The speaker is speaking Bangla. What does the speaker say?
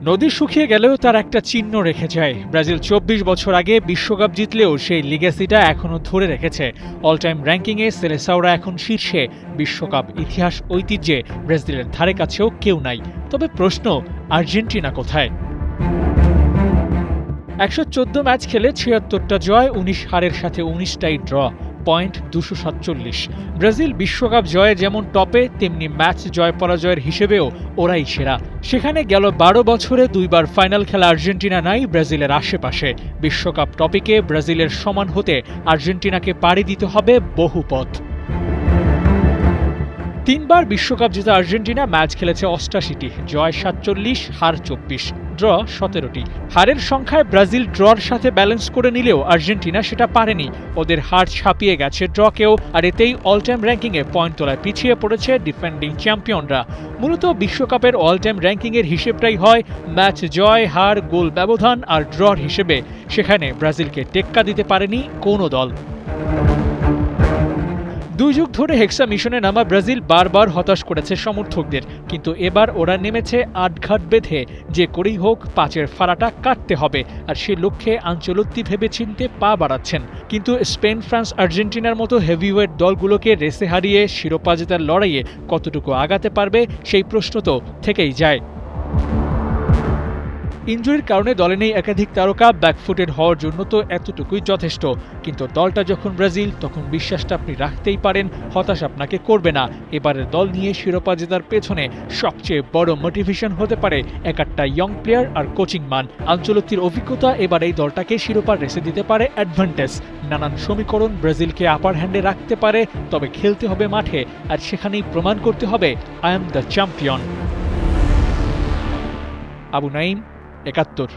নদী শুকিয়ে গেলেও তার একটা চিহ্ন রেখে যায়। ব্রাজিল ২৪ বছর আগে বিশ্বকাপ জিতলেও সেই লিগ্যাসিটা এখনো ধরে রেখেছে। অল টাইম র্যাঙ্কিংয়ে সেলেসাওরা এখন শীর্ষে। বিশ্বকাপ ইতিহাস ঐতিহ্যে ব্রাজিলের ধারে কাছেও কেউ নাই। তবে প্রশ্ন, আর্জেন্টিনা কোথায়? ১১৪ ম্যাচ খেলে ৭৬টা জয়, ১৯ হারের সাথে ১৯টাই ড্র, পয়েন্ট ২৪৭। ব্রাজিল বিশ্বকাপ জয়ে যেমন টপে, তেমনি ম্যাচ জয় পরাজয়ের হিসেবেও ওরাই সেরা। সেখানে গেল ১২ বছরে ২বার ফাইনাল খেলা আর্জেন্টিনা নাই ব্রাজিলের আশেপাশে। বিশ্বকাপ টপিকে ব্রাজিলের সমান হতে আর্জেন্টিনাকে পাড়ি দিতে হবে বহু পথ। ৩বার বিশ্বকাপ জেতা আর্জেন্টিনা ম্যাচ খেলেছে ৮৮টি, জয় ৪৭, হার ২৪, ড্র ১৭টি। হারের সংখ্যায় ব্রাজিল ড্রর সাথে ব্যালেন্স করে নিলেও আর্জেন্টিনা সেটা পারেনি। ওদের হার ছাপিয়ে গেছে ড্রকেও, আর এতেই অল টাইম র্যাঙ্কিংয়ে পয়েন্ট তোলায় পিছিয়ে পড়েছে ডিফেন্ডিং চ্যাম্পিয়নরা। মূলত বিশ্বকাপের অল টাইম র্যাঙ্কিংয়ের হিসেবটাই হয় ম্যাচ জয়, হার, গোল ব্যবধান আর ড্রর হিসেবে। সেখানে ব্রাজিলকে টেক্কা দিতে পারেনি কোনো দল। ২ যুগ ধরে হেক্সা মিশনে নামা ব্রাজিল বারবার হতাশ করেছে সমর্থকদের, কিন্তু এবার ওরা নেমেছে আটঘাট বেঁধে। যে করেই হোক ৫-এর ফাড়াটা কাটতে হবে, আর সে লক্ষ্যে আঞ্চলত্তি ভেবেচিন্তে পা বাড়াচ্ছেন। কিন্তু স্পেন, ফ্রান্স, আর্জেন্টিনার মতো হেভিওয়েট দলগুলোকে রেসে হারিয়ে শিরোপা জেতার লড়াইয়ে কতটুকু আগাতে পারবে, সেই প্রশ্ন তো থেকেই যায়। ইনজুরির কারণে দলে নেই একাধিক তারকা, ব্যাকফুটেড হওয়ার জন্য তো এতটুকুই যথেষ্ট। কিন্তু দলটা যখন ব্রাজিল, তখন বিশ্বাসটা আপনি রাখতেই পারেন হতাশ আপনাকে করবে না। এবারের দল নিয়ে শিরোপা জেতার পেছনে সবচেয়ে বড় মোটিভেশন হতে পারে একটা ইয়ং প্লেয়ার আর কোচিং মান। আঞ্চলত্তির অভিজ্ঞতা এবার এই দলটাকে শিরোপার রেসে দিতে পারে অ্যাডভান্টেজ। নানান সমীকরণ ব্রাজিলকে আপার হ্যান্ডে রাখতে পারে, তবে খেলতে হবে মাঠে, আর সেখানেই প্রমাণ করতে হবে I am the champion. Abu Naim, ৭১।